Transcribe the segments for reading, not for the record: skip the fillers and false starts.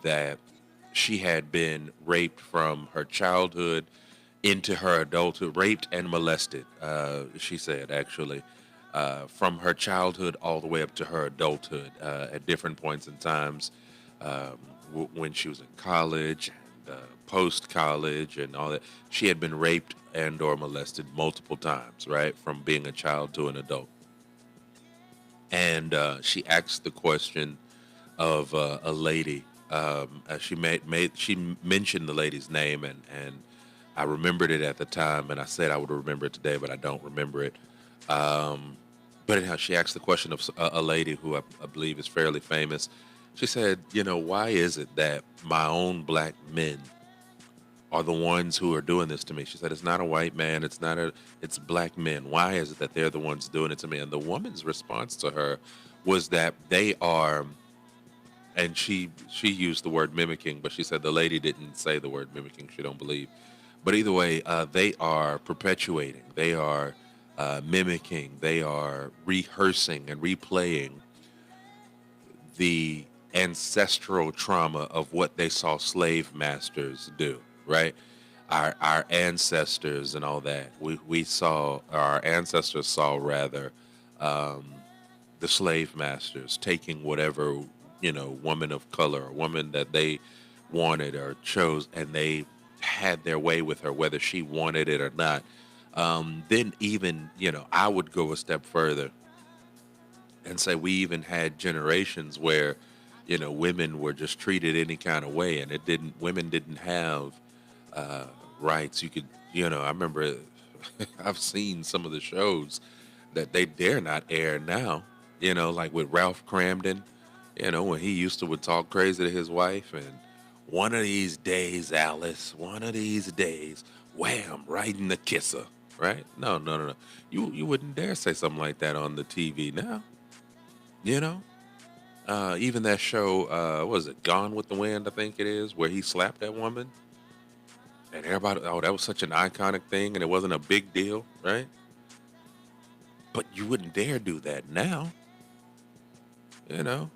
that she had been raped from her childhood into her adulthood, raped and molested. She said actually, from her childhood all the way up to her adulthood, at different points in times, um, when she was in college and post college and all that, she had been raped and or molested multiple times, right, from being a child to an adult. And she asked the question of a lady. She she mentioned the lady's name, and I remembered it at the time, and I said I would remember it today, but I don't remember it. Um, but anyhow, she asked the question of a lady who I believe is fairly famous. She said, why is it that my own black men are the ones who are doing this to me? She said, it's not a white man, it's black men. Why is it that they're the ones doing it to me? And the woman's response to her was that they are, and she used the word mimicking, but she said the lady didn't say the word mimicking. She don't believe, but either way, they are perpetuating, they are mimicking, they are rehearsing and replaying the ancestral trauma of what they saw slave masters do, right? Our ancestors and all that. We saw, our ancestors saw rather, um, the slave masters taking whatever, woman of color, a woman that they wanted or chose, and they had their way with her, whether she wanted it or not. Then even, I would go a step further and say we even had generations where, women were just treated any kind of way, and women didn't have uh, rights. You could, I remember I've seen some of the shows that they dare not air now, like with Ralph Cramden, when he used to would talk crazy to his wife, and one of these days, Alice, one of these days, wham, right in the kisser, right? No, no, no, no. You wouldn't dare say something like that on the TV now, you know? Even that show, what was it, Gone with the Wind, I think it is, where he slapped that woman, and everybody, oh, that was such an iconic thing, and it wasn't a big deal, right? But you wouldn't dare do that now, you know?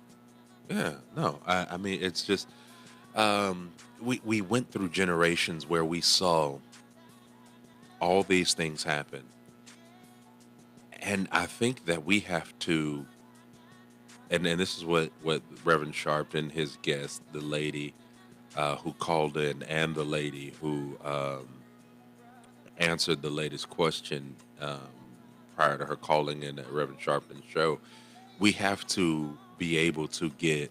Yeah, no, I mean, it's just, we went through generations where we saw all these things happen. And I think that we have to, and this is what Reverend Sharpton, his guest, the lady who called in, and the lady who answered the latest question prior to her calling in at Reverend Sharpton's show, we have to be able to get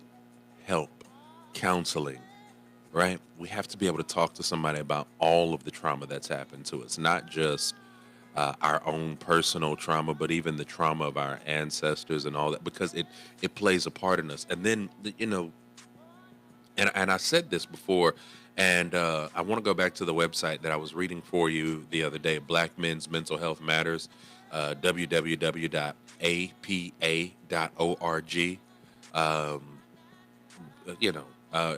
help, counseling, right? We have to be able to talk to somebody about all of the trauma that's happened to us, not just our own personal trauma, but even the trauma of our ancestors and all that, because it plays a part in us. And then, and I said this before, and I want to go back to the website that I was reading for you the other day, Black Men's Mental Health Matters, www.apa.org. Um,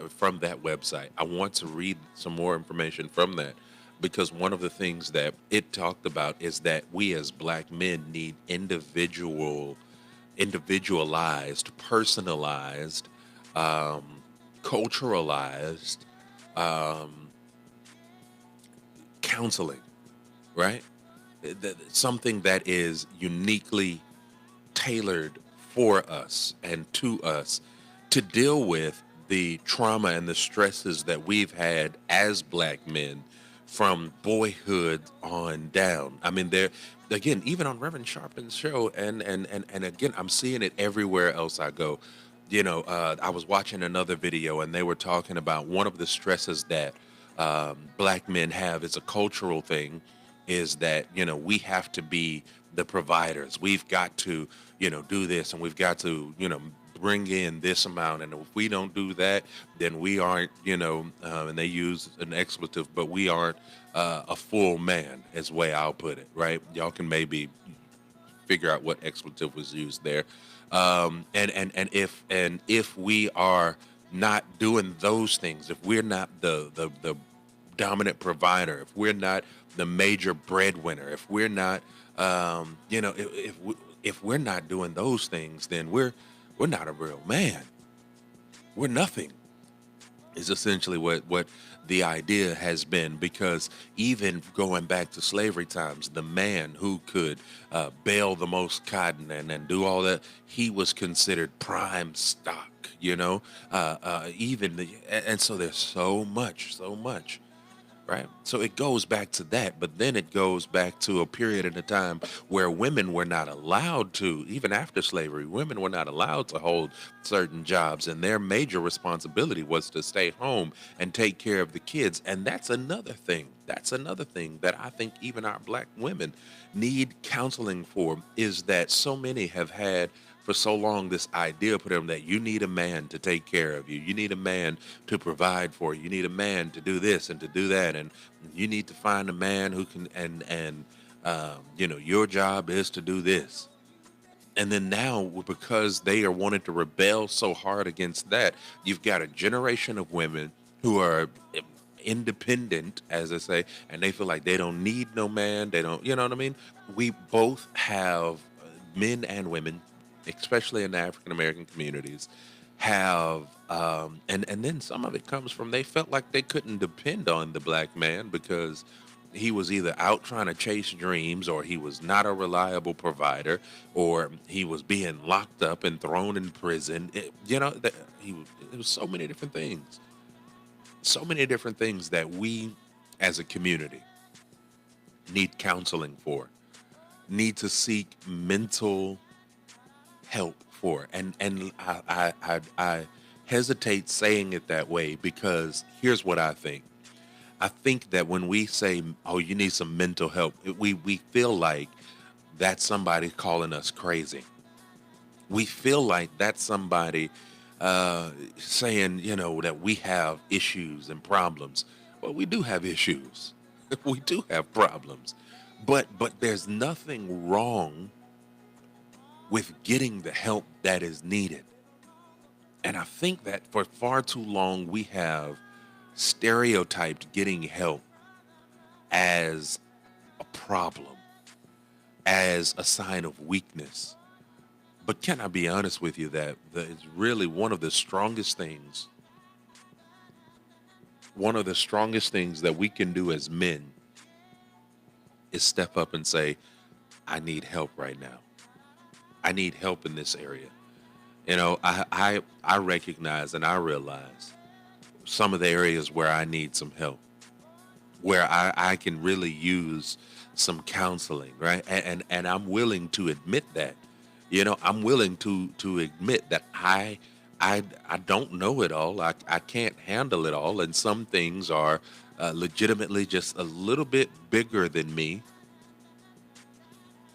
from that website. I want to read some more information from that, because one of the things that it talked about is that we as black men need individualized, personalized, um, culturalized um, counseling, right? Something that is uniquely tailored for us and to us to deal with the trauma and the stresses that we've had as black men from boyhood on down. I mean, there again, even on Reverend Sharpton's show, and again, I'm seeing it everywhere else I go. I was watching another video, and they were talking about one of the stresses that black men have. It's a cultural thing, is that we have to be the providers. We've got to do this, and we've got to bring in this amount, and if we don't do that, then we aren't and they use an expletive, but we aren't a full man, is the way I'll put it, right? Y'all can maybe figure out what expletive was used there. And if we are not doing those things, if we're not the dominant provider, if we're not the major breadwinner, if we're not if we're not doing those things, then we're not a real man. We're nothing. is essentially what the idea has been, because even going back to slavery times, the man who could bale the most cotton and do all that, he was considered prime stock, even and so there's so much, right? So it goes back to that, but then it goes back to a period in a time where women were not allowed to, even after slavery, women were not allowed to hold certain jobs, and their major responsibility was to stay home and take care of the kids. And that's another thing. That's another thing that I think even our black women need counseling for, is that so many have had for so long this idea put in them that you need a man to take care of you. You need a man to provide for you. You need a man to do this and to do that, and you need to find a man who can your job is to do this. And then now, because they are wanting to rebel so hard against that, you've got a generation of women who are independent, as I say, and they feel like they don't need no man. They don't, you know what I mean? We both have men and women, especially in the African American communities, have and then some of it comes from they felt like they couldn't depend on the black man because he was either out trying to chase dreams, or he was not a reliable provider, or he was being locked up and thrown in prison. It was so many different things, so many different things that we as a community need counseling for, need to seek mental help for. And I hesitate saying it that way, because here's what I think. I think that when we say, "Oh, you need some mental help," we feel like that's somebody calling us crazy. We feel like that's somebody saying, that we have issues and problems. Well, we do have issues. We do have problems. But there's nothing wrong with getting the help that is needed. And I think that for far too long we have stereotyped getting help as a problem, as a sign of weakness. But can I be honest with you that it's really one of the strongest things that we can do as men is step up and say, I need help right now. I need help in this area. I recognize and I realize some of the areas where I need some help, where I can really use some counseling, right? And I'm willing to admit that. I'm willing to admit that I don't know it all. I can't handle it all, and some things are legitimately just a little bit bigger than me.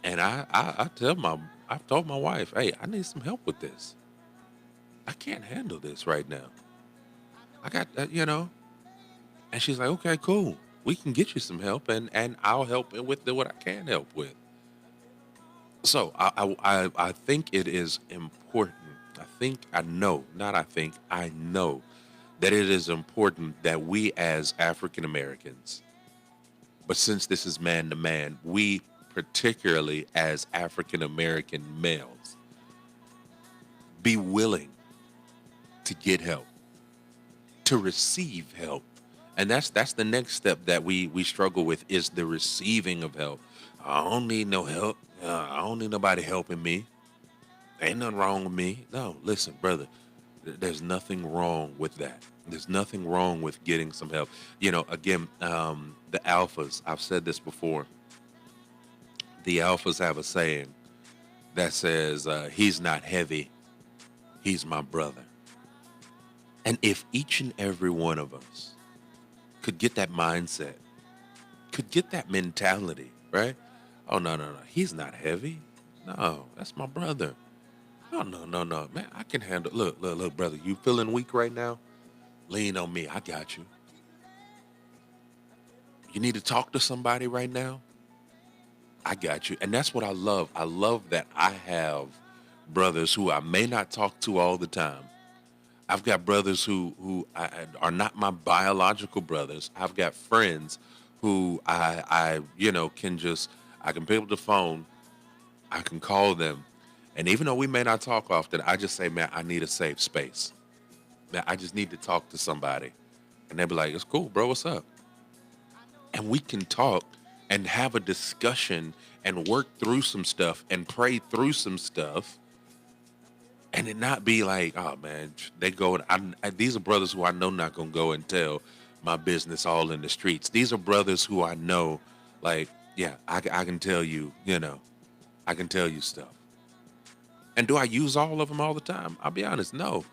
And I've told my wife, hey, I need some help with this. I can't handle this right now. I got and she's like, okay, cool. We can get you some help, and I'll help with what I can help with. So I think it is important. I know that it is important that we as African Americans, but since this is man to man, we particularly as African American males, be willing to get help, to receive help. And that's the next step that we struggle with, is the receiving of help. I don't need no help. I don't need nobody helping me. Ain't nothing wrong with me. No, listen, brother, there's nothing wrong with that. There's nothing wrong with getting some help. Again, the alphas, I've said this before, the alphas have a saying that says, he's not heavy, he's my brother. And if each and every one of us could get that mindset, could get that mentality, right? Oh, no. He's not heavy. No, that's my brother. No. Man, I can handle. Look, brother. You feeling weak right now? Lean on me. I got you. You need to talk to somebody right now? I got you. And that's what I love. I love that I have brothers who I may not talk to all the time. I've got brothers who are not my biological brothers. I've got friends who I can pick up the phone, I can call them, and even though we may not talk often, I just say, man, I need a safe space. Man, I just need to talk to somebody. And they'll be like, it's cool, bro. What's up? And we can talk and have a discussion and work through some stuff and pray through some stuff and it not be like, oh man, they go and these are brothers who I know not gonna go and tell my business all in the streets. These are brothers who I know, like, yeah, I can tell you, I can tell you stuff. And do I use all of them all the time? I'll be honest, no.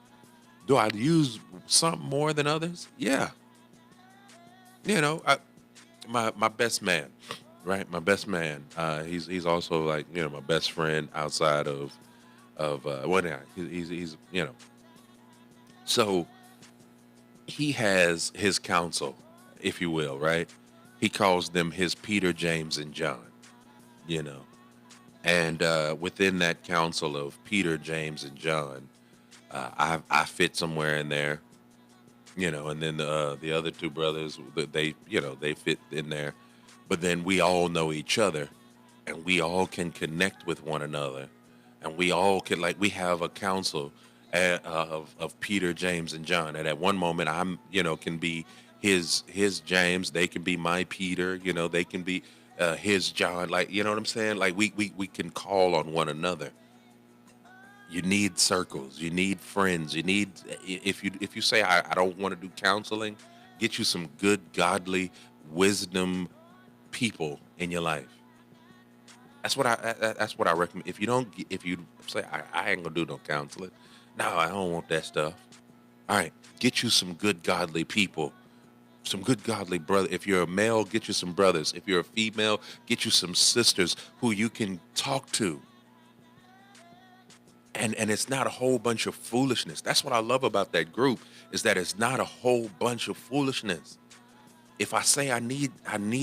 Do I use some more than others? Yeah. My best man, right? My best man. He's also like my best friend outside of what he's so he has his counsel, if you will, right? He calls them his Peter, James, and John. You know, and within that council of Peter, James, and John, I fit somewhere in there. And then the other two brothers, they fit in there, but then we all know each other, and we all can connect with one another, and we all can we have a council of Peter, James, and John, and at one moment I'm can be his James, they can be my Peter, they can be his John, you know what I'm saying, we can call on one another. You need circles. You need friends. You need if you say I don't want to do counseling, get you some good godly wisdom people in your life. That's what I recommend. If you say I ain't gonna do no counseling, no, I don't want that stuff. All right, get you some good godly people, some good godly brother. If you're a male, get you some brothers. If you're a female, get you some sisters who you can talk to. And it's not a whole bunch of foolishness. That's what I love about that group, is that it's not a whole bunch of foolishness. If I say I need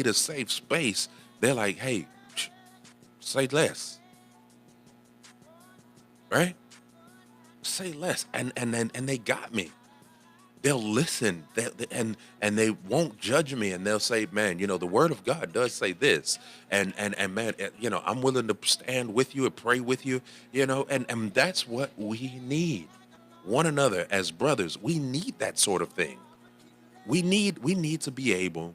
a safe space, they're like, hey, say less, right? Say less, and they got me. They'll listen, and they won't judge me, and they'll say, man, the word of God does say this, and man, I'm willing to stand with you and pray with you, and that's what we need. One another as brothers, we need that sort of thing. We need to be able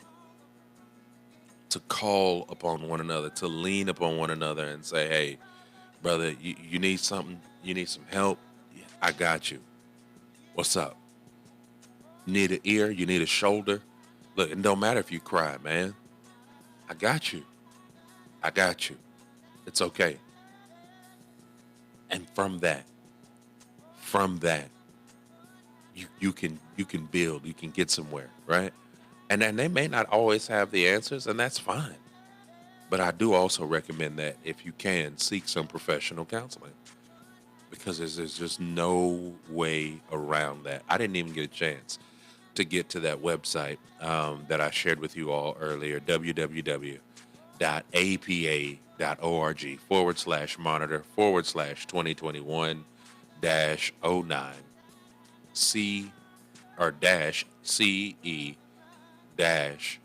to call upon one another, to lean upon one another and say, hey, brother, you need something, you need some help, yeah, I got you. What's up? You need an ear, you need a shoulder. Look, it don't matter if you cry, man. I got you. I got you. It's okay. And from that, you can build, you can get somewhere, right? And then they may not always have the answers, and that's fine. But I do also recommend that if you can, seek some professional counseling, because there's just no way around that. I didn't even get a chance to get to that website that I shared with you all earlier, www.apa.org/monitor/2021 09 C or dash CE dash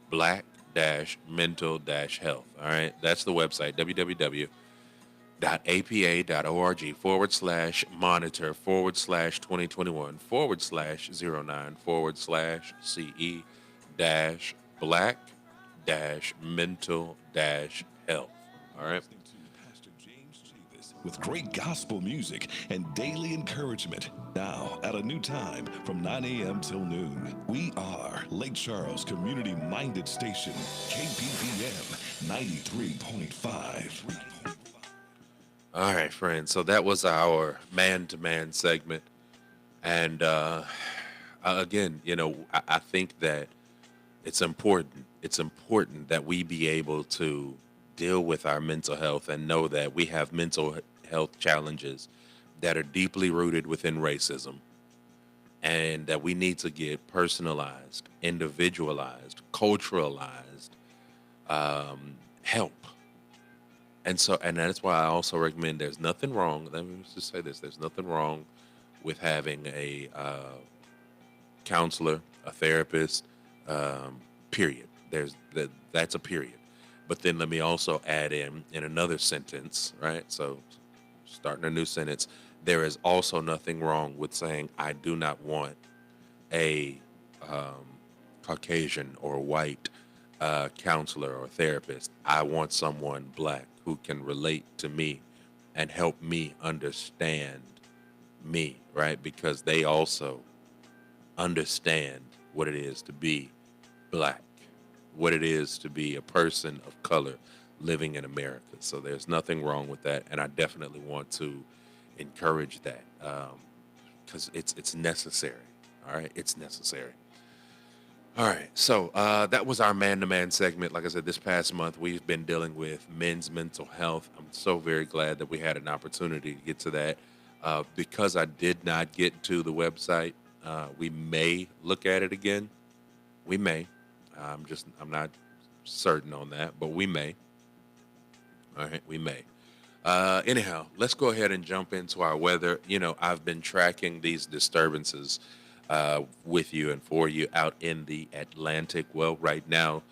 black dash mental dash health. All right. That's the website, www.apa.org/monitor/2021/09/CE dash black dash mental dash health. All right. With great gospel music and daily encouragement. Now, at a new time from 9 a.m. till noon, we are Lake Charles Community Minded Station, KPPM 93.5. All right, friends. So that was our man to man segment. And again, I think that it's important. It's important that we be able to deal with our mental health and know that we have mental health challenges that are deeply rooted within racism, and that we need to get personalized, individualized, culturalized help. And that's why I also recommend, there's nothing wrong. Let me just say this: there's nothing wrong with having a counselor, a therapist. Period. That's a period. But then let me also add in another sentence, right? So starting a new sentence. There is also nothing wrong with saying, I do not want a Caucasian or white counselor or therapist. I want someone black who can relate to me and help me understand me, right? Because they also understand what it is to be black, what it is to be a person of color living in America. So there's nothing wrong with that, and I definitely want to encourage that because it's necessary. All right, it's necessary. All right, so that was our man-to-man segment. Like I said, this past month we've been dealing with men's mental health. I'm so very glad that we had an opportunity to get to that. Because I did not get to the website, we may look at it again. We may. I'm not certain on that, but we may. All right, we may. Anyhow, let's go ahead and jump into our weather. I've been tracking these disturbances with you and for you out in the Atlantic. Well, right now,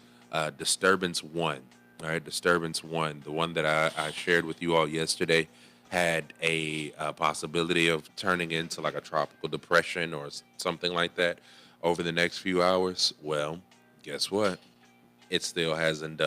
disturbance one, all right, disturbance one, the one that I shared with you all yesterday, had a possibility of turning into like a tropical depression or something like that over the next few hours. Well, guess what? It still hasn't done.